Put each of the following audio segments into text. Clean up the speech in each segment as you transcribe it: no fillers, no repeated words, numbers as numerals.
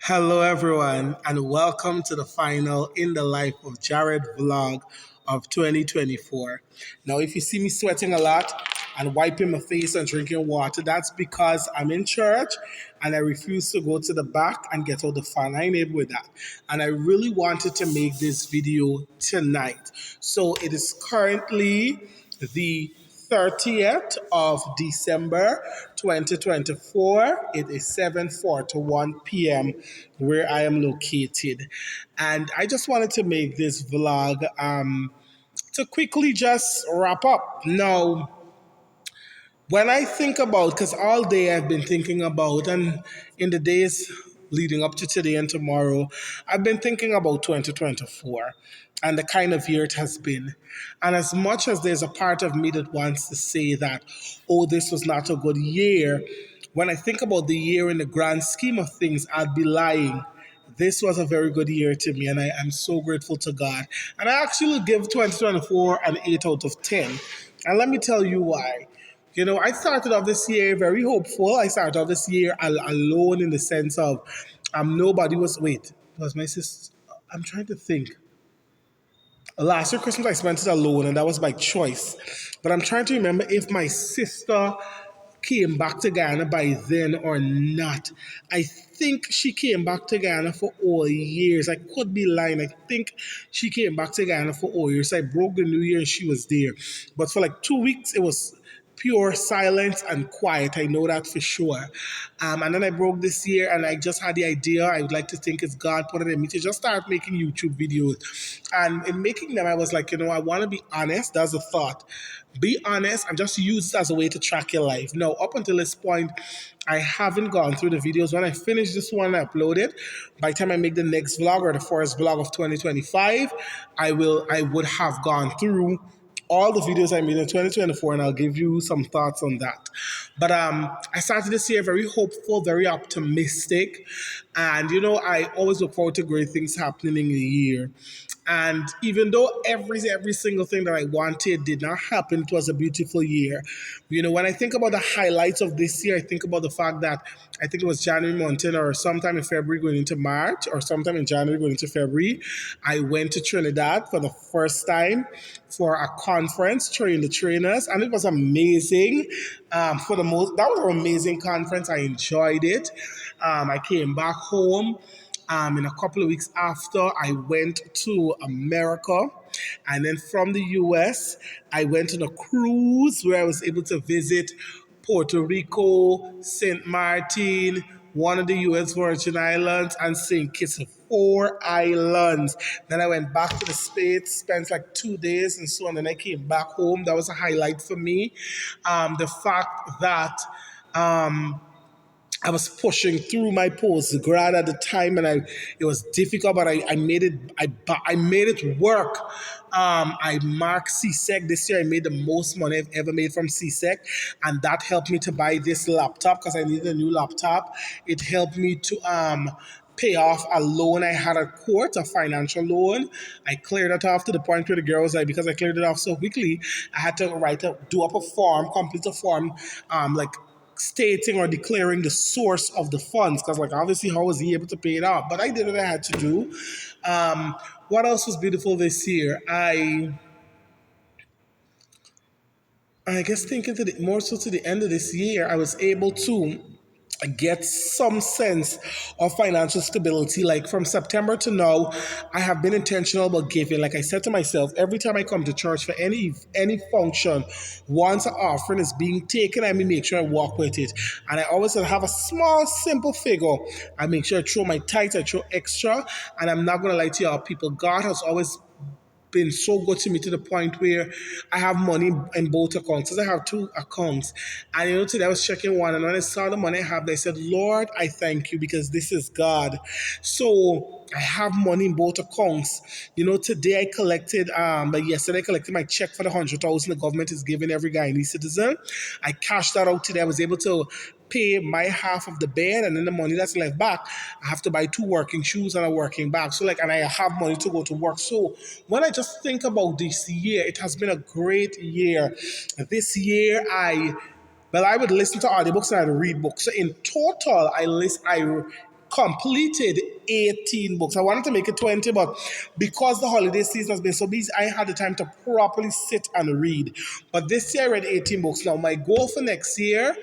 Hello, everyone, and welcome to the final In the Life of Jared vlog of 2024. Now, if you see me sweating a lot and wiping my face and drinking water, that's because I'm in church and I refuse to go to the back and get out the fan. I ain't able with that. And I really wanted to make this video tonight. So it is currently the 30th of December 2024. It is 7:41 p.m. where I am located. And I just wanted to make this vlog to quickly just wrap up. Now, when I think about, because all day I've been thinking about, and in the days leading up to today and tomorrow, I've been thinking about 2024 and the kind of year it has been. And as much as there's a part of me that wants to say that, oh, this was not a good year, when I think about the year in the grand scheme of things, I'd be lying. This was a very good year to me, and I am so grateful to God. And I actually give 2024 an 8 out of 10. And let me tell you why. I started off this year very hopeful. I started off this year alone in the sense of nobody was, wait, it was my sister. I'm trying to think. Last year, Christmas, I spent it alone, and that was by choice. But I'm trying to remember if my sister came back to Ghana by then or not. I think she came back to Ghana for all years. I could be lying. I think she came back to Ghana for all years. I broke the New Year and she was there. But for like 2 weeks, it was pure silence and quiet. I know that for sure. And then I broke this year and I just had the idea. I would like to think it's God put it in me to just start making YouTube videos. And in making them, I was like, I want to be honest. That's a thought. Be honest and just use it as a way to track your life. Now, up until this point, I haven't gone through the videos. When I finish this one, I upload it. By the time I make the next vlog or the first vlog of 2025, I would have gone through all the videos I made in 2024, and I'll give you some thoughts on that. But I started this year very hopeful, very optimistic, and I always look forward to great things happening in the year. And even though every single thing that I wanted did not happen, it was a beautiful year. When I think about the highlights of this year, I think about the fact that I think it was January month or sometime in February going into March or sometime in January going into February, I went to Trinidad for the first time for a conference, train the trainers, and it was amazing. That was an amazing conference. I enjoyed it. I came back home. In a couple of weeks after, I went to America. And then from the US, I went on a cruise where I was able to visit Puerto Rico, St. Martin, one of the US Virgin Islands, and St. Kitts. 4 islands. Then I went back to the States, spent like 2 days and so on. Then I came back home. That was a highlight for me. The fact that I was pushing through my postgrad at the time, and it was difficult, but I made it. I made it work. I marked CSEC this year. I made the most money I've ever made from CSEC, and that helped me to buy this laptop because I needed a new laptop. It helped me to pay off a loan I had at court, a financial loan. I cleared it off to the point where the girl was like, because I cleared it off so quickly, I had to do up a form, complete a form, like stating or declaring the source of the funds, because like obviously how was he able to pay it off, but I did what I had to do. What else was beautiful this year? I guess thinking more so to the end of this year, I was able to get some sense of financial stability. Like from September to now, I have been intentional about giving. Like I said to myself, every time I come to church for any function, once an offering is being taken, I make sure I walk with it. And I always have a small, simple figure. I make sure I throw my tithes, I throw extra. And I'm not gonna lie to y'all, people. God has always been so good to me to the point where I have money in both accounts. So I have two accounts. And today I was checking one, and when I saw the money I have, I said, Lord, I thank you because this is God. So I have money in both accounts. Today I collected, but yesterday I collected my check for the 100,000 the government is giving every Guyanese citizen. I cashed that out today. I was able to pay my half of the bed, and then the money that's left back, I have to buy 2 working shoes and a working bag. So and I have money to go to work. So when I just think about this year, it has been a great year. This year I would listen to audiobooks and I'd read books. So in total, completed 18 books. I wanted to make it 20, but because the holiday season has been so busy, I had the time to properly sit and read. But this year I read 18 books. Now, my goal for next year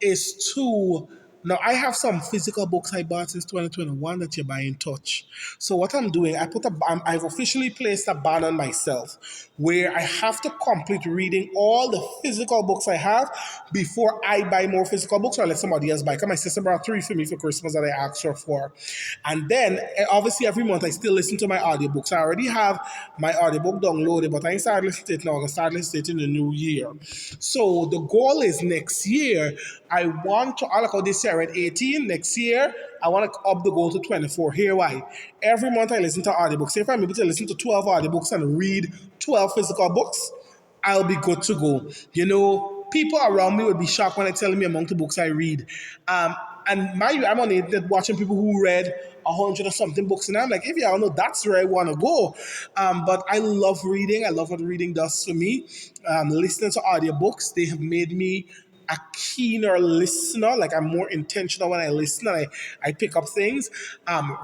is to now I have some physical books I bought since 2021 that you buy in touch. So what I'm doing, I've officially placed a ban on myself where I have to complete reading all the physical books I have before I buy more physical books or let somebody else buy. Because my sister brought three for me for Christmas that I asked her for. And then obviously every month I still listen to my audiobooks. I already have my audiobook downloaded, but I ain't started listening to it now. I'm gonna start listening to it in the new year. So the goal is next year, I want to, I like how this year I read 18, next year I want to up the goal to 24. Here why? Every month I listen to audiobooks. If I'm able to listen to 12 audiobooks and read 12 physical books, I'll be good to go. You know, people around me would be shocked when I tell them the amount of books I read. And I'm on the internet watching people who read 100 or something books, and I'm like, if y'all know, that's where I want to go. But I love reading. I love what reading does for me. Listening to audiobooks, they have made me a keener listener. Like I'm more intentional when I listen and I pick up things.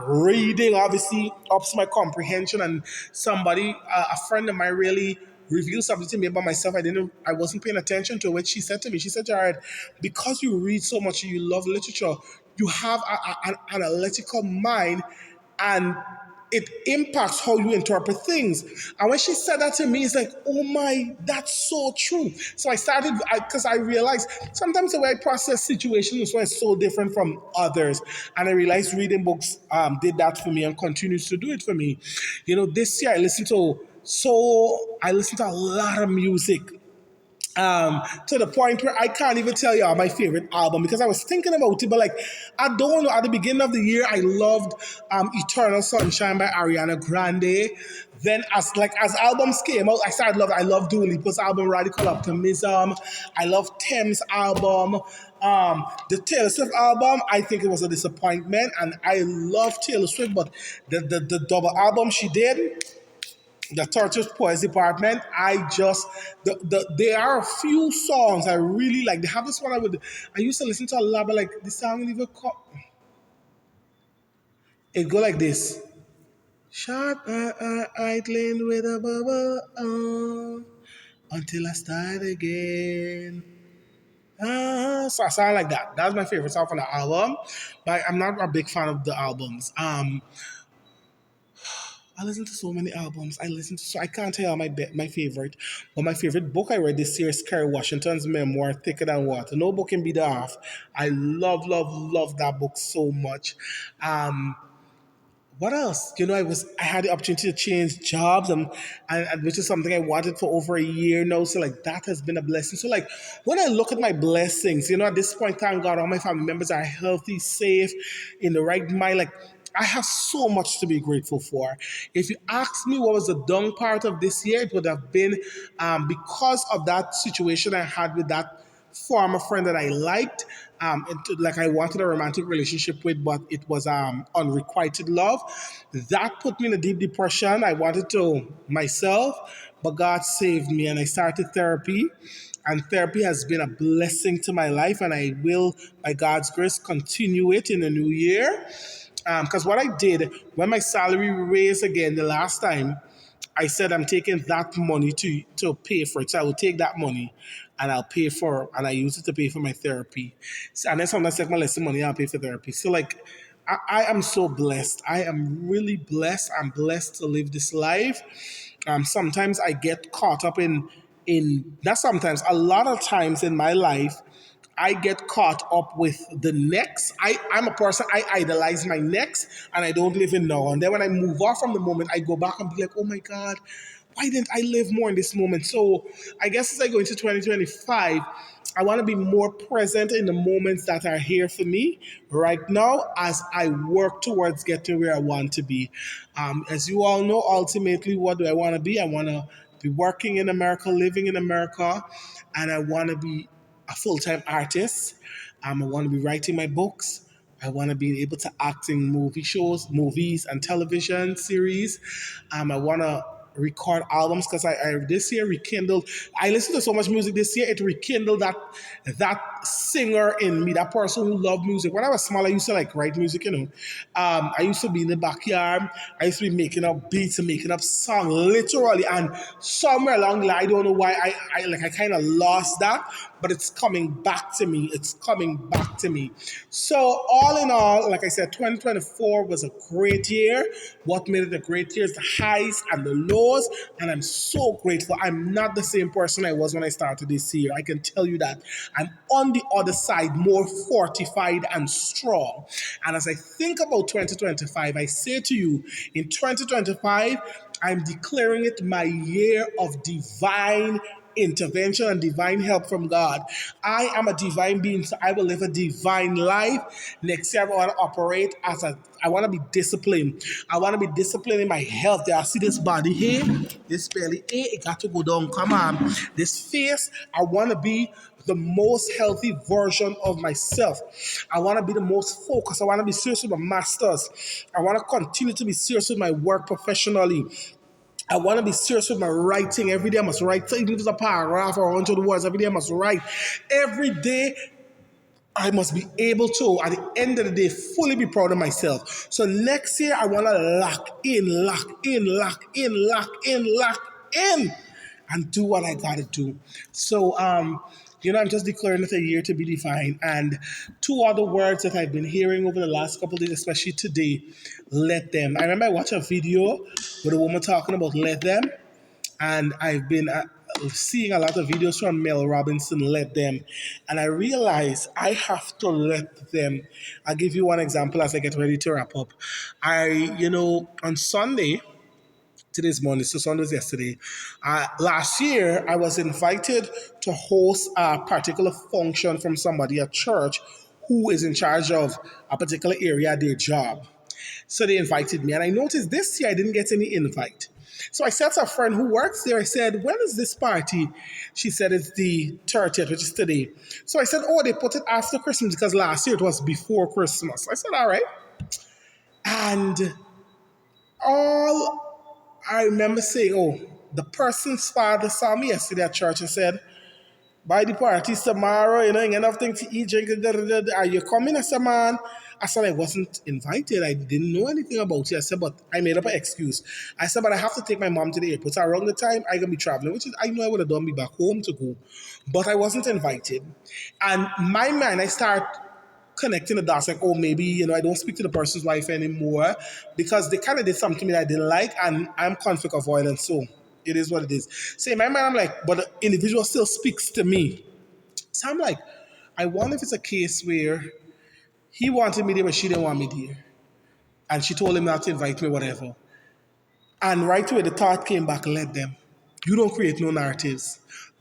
Reading obviously ups my comprehension. And a friend of mine really revealed something to me about myself. I wasn't paying attention to what she said to me. She said, Jared, because you read so much and you love literature, you have an analytical mind, and it impacts how you interpret things. And when she said that to me, it's like, oh my, that's so true. So I started, because I realized sometimes the way I process situations is so different from others. And I realized reading books did that for me and continues to do it for me. You know, this year I listened to a lot of music, to the point where I can't even tell you my favorite album because I was thinking about it, but like I don't know. At the beginning of the year, I loved "Eternal Sunshine" by Ariana Grande. Then, as albums came out, I love Dua Lipa's album "Radical Optimism." I love Thames' album. The Taylor Swift album, I think it was a disappointment, and I love Taylor Swift, but the double album she did, the Tortoise Poets Department, there are a few songs I really like. They have this one I used to listen to a lot, but like the song will even come. It go like this. Shot idling with a bubble until I start again. So I sound like that. That's my favorite song from the album, but I'm not a big fan of the albums. I listen to so many albums. So I can't tell you my favorite. But my favorite book I read this year is Kerry Washington's memoir, Thicker Than Water. No book can be the half. I love, love, love that book so much. Um, what else? You know, I had the opportunity to change jobs, and which is something I wanted for over a year now. So like that has been a blessing. So like when I look at my blessings, you know, at this point, thank God all my family members are healthy, safe, in the right mind. Like I have so much to be grateful for. If you ask me what was the down part of this year, it would have been because of that situation I had with that former friend that I liked. Like I wanted a romantic relationship with, but it was unrequited love. That put me in a deep depression. I wanted to myself, but God saved me, and I started therapy. And therapy has been a blessing to my life, and I will, by God's grace, continue it in the new year. Because what I did when my salary raised again the last time, I said I'm taking that money to pay for it. So I will take that money and I use it to pay for my therapy. So, and then sometimes I take my lesson money and I'll pay for therapy. So like I am so blessed. I am really blessed. I'm blessed to live this life. Sometimes I get caught up in not sometimes, a lot of times in my life, I get caught up with the next. I'm a person, I idolize my next and I don't live in now. And then when I move off from the moment, I go back and be like, oh my God, why didn't I live more in this moment? So I guess as I go into 2025, I want to be more present in the moments that are here for me right now as I work towards getting where I want to be. As you all know, ultimately, what do I want to be? I want to be working in America, living in America, and I want to be a full-time artist. I want to be writing my books. I want to be able to act in movies and television series. I want to record albums because I this year rekindled. I listened to so much music this year. It rekindled that singer in me, that person who loved music. When I was small, I used to like write music. I used to be in the backyard. I used to be making up beats and making up songs, literally. And somewhere along the line, I don't know why I kind of lost that, but it's coming back to me. It's coming back to me. So all in all, like I said, 2024 was a great year. What made it a great year is the highs and the lows, and I'm so grateful. I'm not the same person I was when I started this year. I can tell you that. I'm on the other side, more fortified and strong. And as I think about 2025, I say to you, in 2025, I'm declaring it my year of divine intervention and divine help from God. I am a divine being, so I will live a divine life. Next year, I want to operate I want to be disciplined. I want to be disciplined in my health. I see this body here, this belly, it got to go down. Come on. This face, I want to be the most healthy version of myself. I want to be the most focused. I want to be serious with my masters. I want to continue to be serious with my work professionally. I want to be serious with my writing. Every day I must write. Even if it's a paragraph or 100 words, every day I must write. Every day I must be able to, at the end of the day, fully be proud of myself. So next year, I want to lock in, lock in, lock in, lock in, lock in, and do what I got to do. So, I'm just declaring it a year to be defined. And two other words that I've been hearing over the last couple of days, especially today, let them. I remember I watched a video with a woman talking about let them, and I've been seeing a lot of videos from Mel Robinson, let them, and I realize I have to let them. I'll give you one example as I get ready to wrap up. On Sunday, today's Monday, so Sunday was yesterday. Last year, I was invited to host a particular function from somebody at church who is in charge of a particular area, their job. So they invited me, and I noticed this year I didn't get any invite. So I said to a friend who works there, I said, when is this party? She said, it's the 30th, which is today. So I said, oh, they put it after Christmas because last year it was before Christmas. I said, all right. And all I remember saying, oh, the person's father saw me yesterday at church and said, by the party tomorrow, ain't enough thing to eat, drink, are you coming? I said, man. I said, I wasn't invited. I didn't know anything about it. I said, but I made up an excuse. I said, but I have to take my mom to the airport. So around the time I can be traveling, which is, I know I would have done me back home to go, but I wasn't invited. And my mind, I start connecting the dots like, oh, maybe, I don't speak to the person's wife anymore because they kind of did something to me that I didn't like, and I'm conflict avoidant. So it is what it is. So in my mind, I'm like, but the individual still speaks to me. So I'm like, I wonder if it's a case where he wanted me there, but she didn't want me there. And she told him not to invite me, whatever. And right away, the thought came back, let them. You don't create no narratives.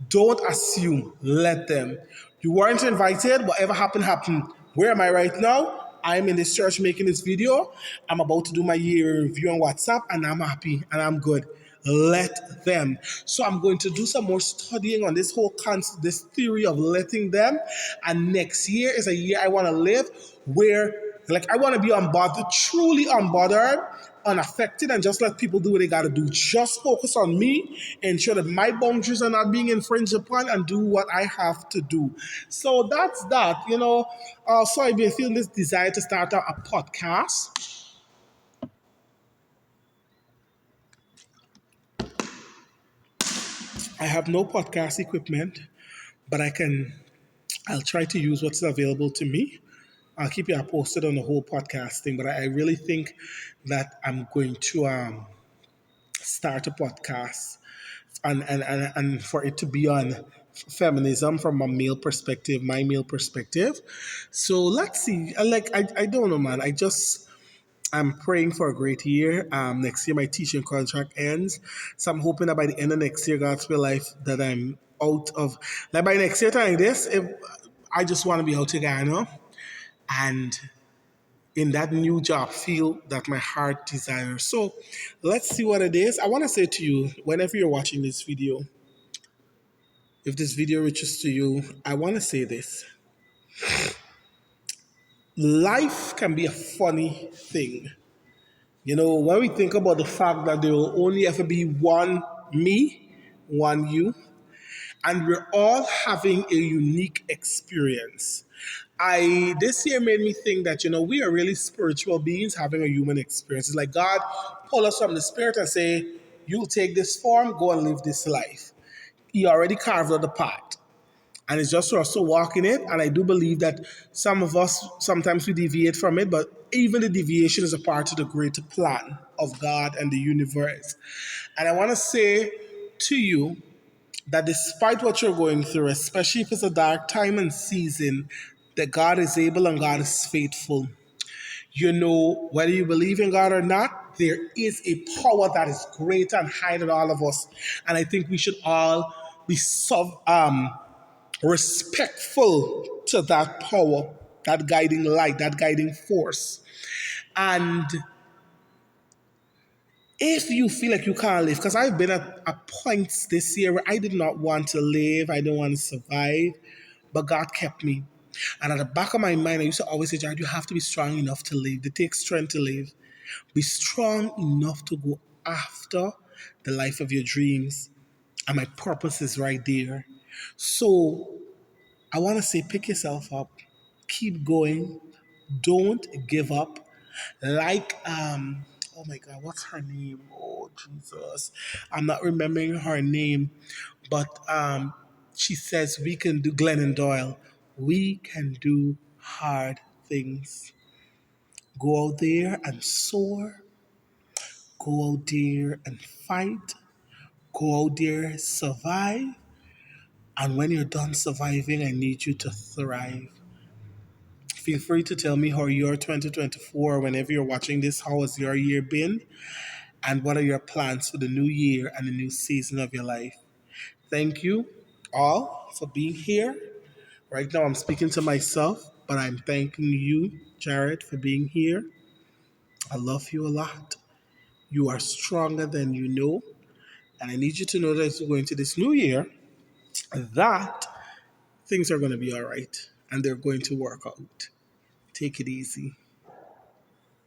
Don't assume, let them. You weren't invited, whatever happened, happened. Where am I right now? I'm in this church making this video. I'm about to do my year review on WhatsApp, and I'm happy and I'm good. Let them. So I'm going to do some more studying on this whole concept, this theory of letting them. And next year is a year I want to live where, like, I want to be unbothered, truly unbothered, unaffected, and just let people do what they got to do. Just focus on me, ensure that my boundaries are not being infringed upon, and do what I have to do. So that's that. So I've been feeling this desire to start a podcast. I have no podcast equipment, but I'll try to use what's available to me. I'll keep you posted on the whole podcast thing, but I really think that I'm going to start a podcast and for it to be on feminism from a male perspective, my male perspective. So let's see. I don't know, man. I'm praying for a great year. Next year my teaching contract ends, so I'm hoping that by the end of next year, God's will life, that I'm out of, like, by next year time this. If I just want to be out of Ghana and in that new job field that my heart desires. So let's see what it is. I want to say to you, whenever you're watching this video, if this video reaches to you, I want to say this. Life can be a funny thing When we think about the fact that there will only ever be one me, one you, and we're all having a unique experience. I This year made me think that we are really spiritual beings having a human experience. It's like God pull us from the spirit and say, "You'll take this form, go and live this life." He already carved out the path, and it's just for us to walk in it. And I do believe that some of us sometimes we deviate from it, but even the deviation is a part of the greater plan of God and the universe. And I want to say to you that despite what you're going through, especially if it's a dark time and season, that God is able and God is faithful. Whether you believe in God or not, there is a power that is greater and higher than all of us. And I think we should all be respectful to that power, that guiding light, that guiding force. And if you feel like you can't live, because I've been at points this year where I did not want to live, I didn't want to survive, but God kept me. And at the back of my mind, I used to always say, Jared, you have to be strong enough to live. It takes strength to live. Be strong enough to go after the life of your dreams. And my purpose is right there. So I want to say, pick yourself up, keep going, don't give up. Oh my God, what's her name? Oh Jesus, I'm not remembering her name, but she says we can do, Glennon Doyle, we can do hard things. Go out there and soar. Go out there and fight. Go out there, survive. And when you're done surviving, I need you to thrive. Feel free to tell me how your 2024, whenever you're watching this, how has your year been? And what are your plans for the new year and the new season of your life? Thank you all for being here. Right now, I'm speaking to myself, but I'm thanking you, Jared, for being here. I love you a lot. You are stronger than you know. And I need you to know that as you go into this new year, that things are going to be all right and they're going to work out. Take it easy.